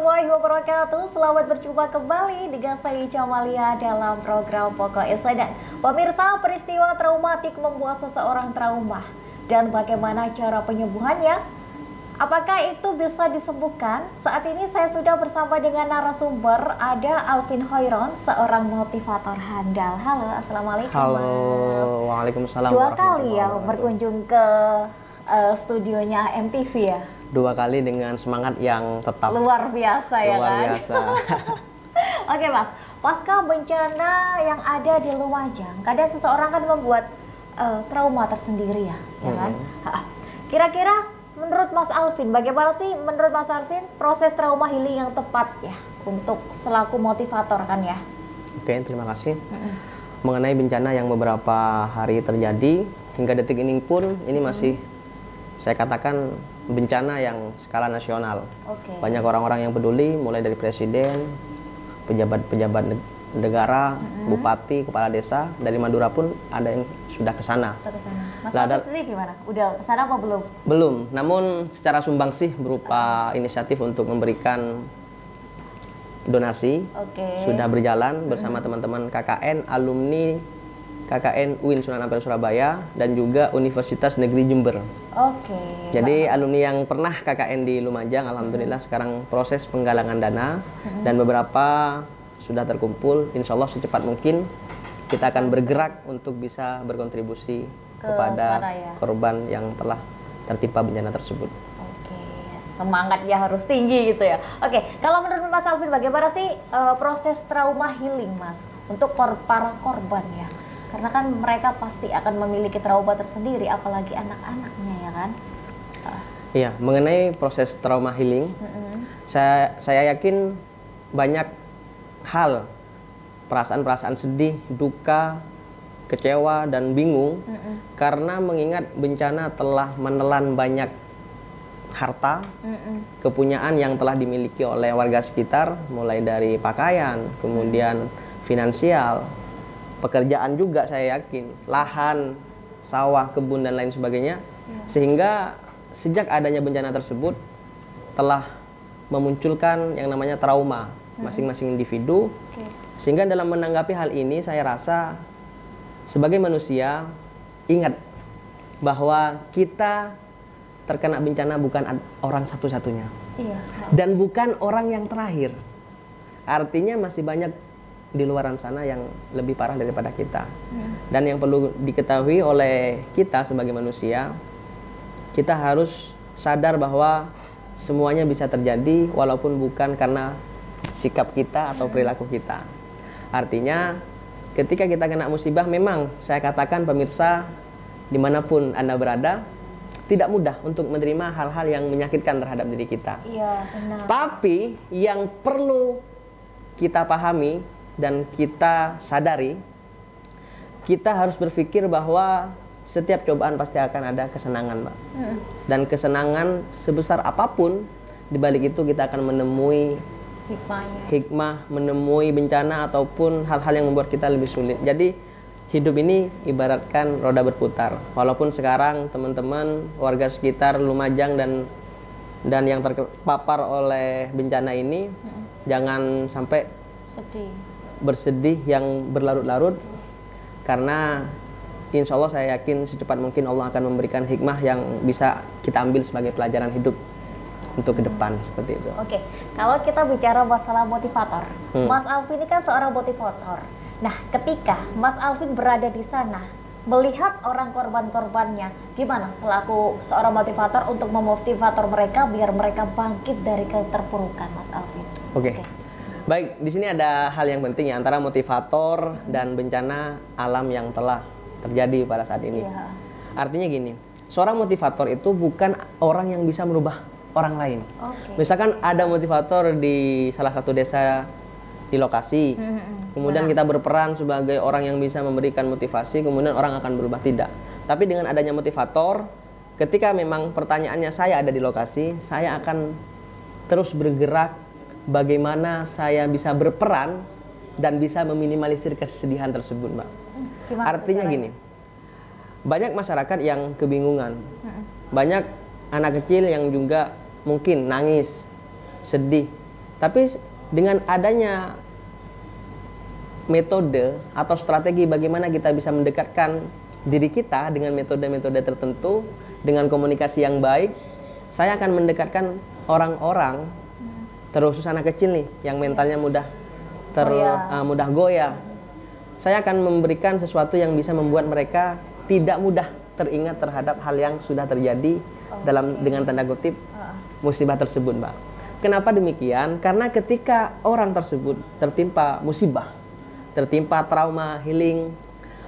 warahmatullahi wabarakatuh. Selamat berjumpa kembali dengan saya Ica Amalia dalam program Pokok Sadar. Pemirsa, peristiwa traumatik membuat seseorang trauma dan bagaimana cara penyembuhannya? Apakah itu bisa disembuhkan? Saat ini saya sudah bersama dengan narasumber, ada Alvin Hoiron, seorang motivator handal. Halo, assalamualaikum. Halo, Mas. waalaikumsalam. Dua kali ya berkunjung ke studionya MTV ya. Dua kali dengan semangat yang tetap luar biasa ya luar kan? biasa. Oke Mas, pasca bencana yang ada di Lumajang, kadang seseorang kan membuat trauma tersendiri ya kan? Kira-kira menurut Mas Alvin, bagaimana sih menurut Mas Alvin proses trauma healing yang tepat ya untuk selaku motivator kan ya? Oke, terima kasih. Mengenai bencana yang beberapa hari terjadi, hingga detik ini pun ini masih saya katakan bencana yang skala nasional. Banyak orang-orang yang peduli, mulai dari presiden, pejabat-pejabat negara, bupati, kepala desa, dari Madura pun ada yang sudah ke sana. Mas Alvin sendiri gimana? Udah ke sana apa belum? Belum, namun secara sumbangsih berupa inisiatif untuk memberikan donasi sudah berjalan bersama teman-teman KKN, alumni KKN UIN Sunan Ampel Surabaya dan juga Universitas Negeri Jember. Jadi alumni yang pernah KKN di Lumajang, alhamdulillah sekarang proses penggalangan dana dan beberapa sudah terkumpul. Insya Allah secepat mungkin kita akan bergerak untuk bisa berkontribusi kepada korban yang telah tertimpa bencana tersebut. Semangatnya harus tinggi gitu ya. Kalau menurut Mas Alvin, bagaimana sih proses trauma healing Mas untuk para korban ya? Karena kan mereka pasti akan memiliki trauma tersendiri, apalagi anak-anaknya ya kan? Iya, mengenai proses trauma healing, saya yakin banyak hal, perasaan-perasaan sedih, duka, kecewa, dan bingung karena mengingat bencana telah menelan banyak harta, kepunyaan yang telah dimiliki oleh warga sekitar, mulai dari pakaian, kemudian finansial, pekerjaan juga saya yakin, lahan, sawah, kebun, dan lain sebagainya. Sehingga sejak adanya bencana tersebut telah memunculkan yang namanya trauma masing-masing individu. Sehingga dalam menanggapi hal ini saya rasa sebagai manusia ingat bahwa kita terkena bencana bukan orang satu-satunya. Dan bukan orang yang terakhir. Artinya masih banyak di luaran sana yang lebih parah daripada kita. Dan yang perlu diketahui oleh kita sebagai manusia, kita harus sadar bahwa semuanya bisa terjadi walaupun bukan karena sikap kita atau perilaku kita. Artinya ketika kita kena musibah, memang saya katakan pemirsa dimanapun Anda berada, tidak mudah untuk menerima hal-hal yang menyakitkan terhadap diri kita. Tapi yang perlu kita pahami dan kita sadari, kita harus berpikir bahwa setiap cobaan pasti akan ada kesenangan, Mbak. Dan kesenangan sebesar apapun, di balik itu kita akan menemui hikmah, menemui bencana ataupun hal-hal yang membuat kita lebih sulit. Jadi hidup ini ibaratkan roda berputar. Walaupun sekarang teman-teman warga sekitar Lumajang dan yang terpapar oleh bencana ini, jangan sampai bersedih yang berlarut-larut, karena insya Allah saya yakin secepat mungkin Allah akan memberikan hikmah yang bisa kita ambil sebagai pelajaran hidup untuk ke depan, seperti itu. Kalau kita bicara masalah motivator, Mas Alvin ini kan seorang motivator. Nah, ketika Mas Alvin berada di sana, melihat orang korban-korbannya, gimana selaku seorang motivator untuk memotivator mereka biar mereka bangkit dari keterpurukan, Mas Alvin? Baik, di sini ada hal yang penting ya, antara motivator dan bencana alam yang telah terjadi pada saat ini. Artinya gini, seorang motivator itu bukan orang yang bisa merubah orang lain. Misalkan ada motivator di salah satu desa di lokasi, kemudian kita berperan sebagai orang yang bisa memberikan motivasi, kemudian orang akan berubah, tidak. Tapi dengan adanya motivator, ketika memang pertanyaannya saya ada di lokasi, saya akan terus bergerak bagaimana saya bisa berperan dan bisa meminimalisir kesedihan tersebut, Mbak. Artinya gini, banyak masyarakat yang kebingungan, banyak anak kecil yang juga mungkin nangis, sedih, Tapi dengan adanya metode atau strategi bagaimana kita bisa mendekatkan diri kita dengan metode-metode tertentu, dengan komunikasi yang baik, saya akan mendekatkan orang-orang, terkhusus anak kecil nih, yang mentalnya mudah mudah goyah. Saya akan memberikan sesuatu yang bisa membuat mereka tidak mudah teringat terhadap hal yang sudah terjadi dengan tanda kutip musibah tersebut, Mbak. Kenapa demikian? Karena ketika orang tersebut tertimpa musibah, tertimpa trauma healing,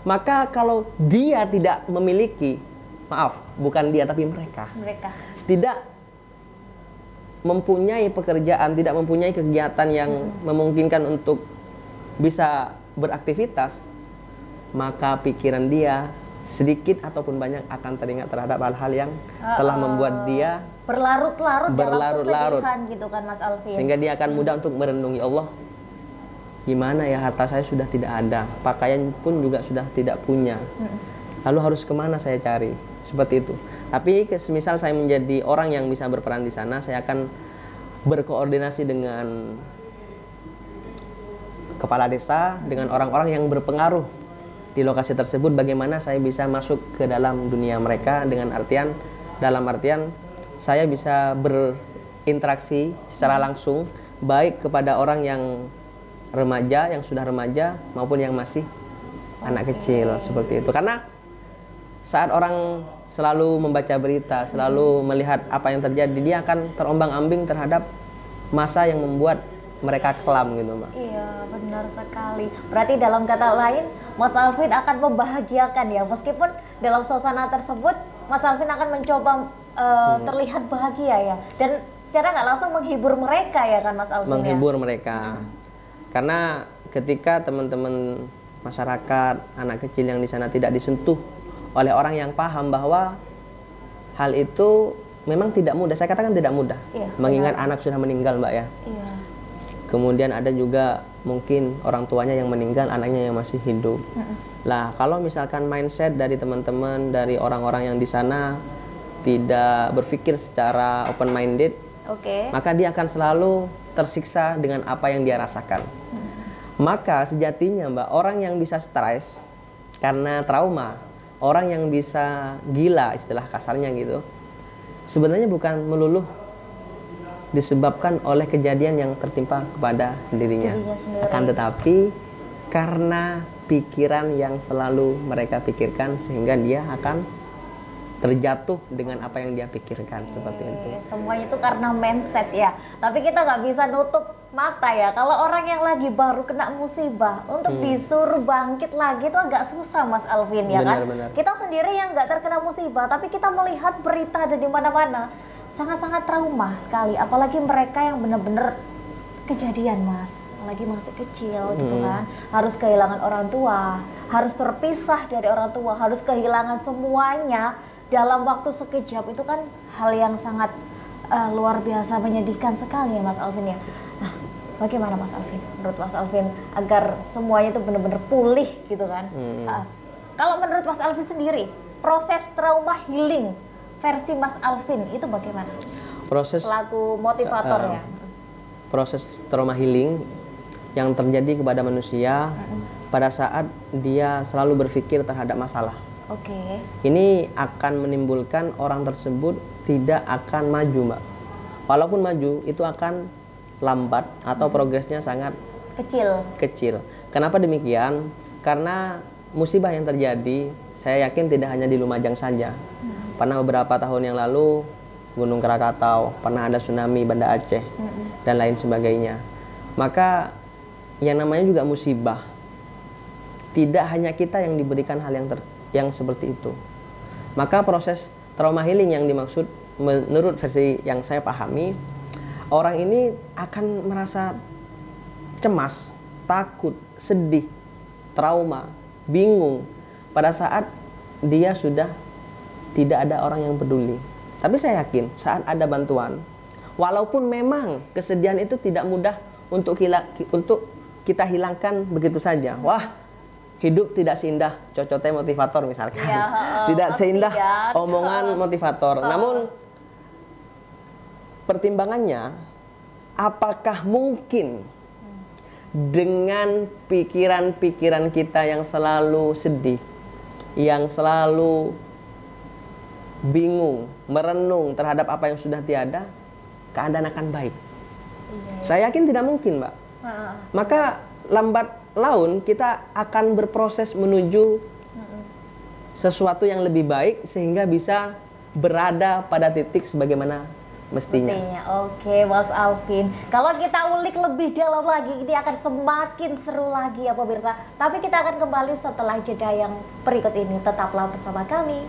maka kalau dia tidak memiliki, maaf, bukan dia tapi mereka tidak mempunyai pekerjaan, tidak mempunyai kegiatan yang memungkinkan untuk bisa beraktivitas, maka pikiran dia sedikit ataupun banyak akan teringat terhadap hal-hal yang telah membuat dia berlarut-larut dalam kesedihan gitu kan, Mas Alvin. Sehingga dia akan mudah untuk merenungi, Allah, gimana ya, harta saya sudah tidak ada, pakaian pun juga sudah tidak punya, lalu harus kemana saya cari, seperti itu. Tapi semisal saya menjadi orang yang bisa berperan di sana, saya akan berkoordinasi dengan kepala desa, dengan orang-orang yang berpengaruh di lokasi tersebut, bagaimana saya bisa masuk ke dalam dunia mereka, dengan artian, dalam artian saya bisa berinteraksi secara langsung, baik kepada orang yang remaja, yang sudah remaja, maupun yang masih anak kecil, seperti itu. Karena saat orang selalu membaca berita, selalu melihat apa yang terjadi, dia akan terombang-ambing terhadap masa yang membuat mereka kelam gitu, Mbak. Iya, benar sekali. Berarti dalam kata lain, Mas Alvin akan membahagiakan ya, meskipun dalam suasana tersebut Mas Alvin akan mencoba terlihat bahagia ya, dan cara nggak langsung menghibur mereka ya kan, Mas Alvin? Menghibur mereka. Karena ketika teman-teman masyarakat, anak kecil yang di sana tidak disentuh oleh orang yang paham bahwa hal itu memang tidak mudah, saya katakan tidak mudah, mengingat anak sudah meninggal, Mbak ya. Iya. Kemudian ada juga mungkin orang tuanya yang meninggal, anaknya yang masih hidup. Lah, kalau misalkan mindset dari teman-teman, dari orang-orang yang di sana tidak berpikir secara open minded, maka dia akan selalu tersiksa dengan apa yang dia rasakan. Maka sejatinya, Mbak, orang yang bisa stres karena trauma, orang yang bisa gila, istilah kasarnya gitu, sebenarnya bukan melulu disebabkan oleh kejadian yang tertimpa kepada dirinya akan tetapi karena pikiran yang selalu mereka pikirkan, sehingga dia akan terjatuh dengan apa yang dia pikirkan, seperti itu. Semuanya itu karena mindset ya. Tapi kita nggak bisa nutup mata ya, kalau orang yang lagi baru kena musibah untuk disuruh bangkit lagi itu agak susah, Mas Alvin ya. Benar. Kita sendiri yang nggak terkena musibah, tapi kita melihat berita ada di mana-mana, sangat-sangat trauma sekali, apalagi mereka yang benar-benar kejadian, Mas, lagi masih kecil gitu kan, harus kehilangan orang tua, harus terpisah dari orang tua, harus kehilangan semuanya dalam waktu sekejap. Itu kan hal yang sangat luar biasa menyedihkan sekali ya, Mas Alvin ya. Nah, bagaimana Mas Alvin, menurut Mas Alvin, agar semuanya itu benar-benar pulih gitu kan? Kalau menurut Mas Alvin sendiri, proses trauma healing versi Mas Alvin itu bagaimana? Proses selaku motivator ya. Proses trauma healing yang terjadi kepada manusia pada saat dia selalu berpikir terhadap masalah. Ini akan menimbulkan orang tersebut tidak akan maju, Mbak. Walaupun maju, itu akan lambat atau progresnya sangat kecil. Kenapa demikian? Karena musibah yang terjadi, saya yakin tidak hanya di Lumajang saja. Pernah beberapa tahun yang lalu Gunung Krakatau, pernah ada tsunami Banda Aceh, dan lain sebagainya. Maka yang namanya juga musibah, tidak hanya kita yang diberikan hal yang seperti itu. Maka proses trauma healing yang dimaksud menurut versi yang saya pahami, orang ini akan merasa cemas, takut, sedih, trauma, bingung pada saat dia sudah tidak ada orang yang peduli. Tapi saya yakin saat ada bantuan, walaupun memang kesedihan itu tidak mudah untuk kita hilangkan begitu saja. Wah, hidup tidak seindah cocote motivator misalkan. Tidak seindah omongan motivator. Namun pertimbangannya apakah mungkin dengan pikiran-pikiran kita yang selalu sedih, yang selalu bingung, merenung terhadap apa yang sudah tiada, keadaan akan baik? Saya yakin tidak mungkin, Mbak. Maka lambat laun kita akan berproses menuju sesuatu yang lebih baik sehingga bisa berada pada titik sebagaimana mestinya. Oke, Mas Alvin. Kalau kita ulik lebih dalam lagi, ini akan semakin seru lagi ya pemirsa. Tapi kita akan kembali setelah jeda yang berikut ini. Tetaplah bersama kami.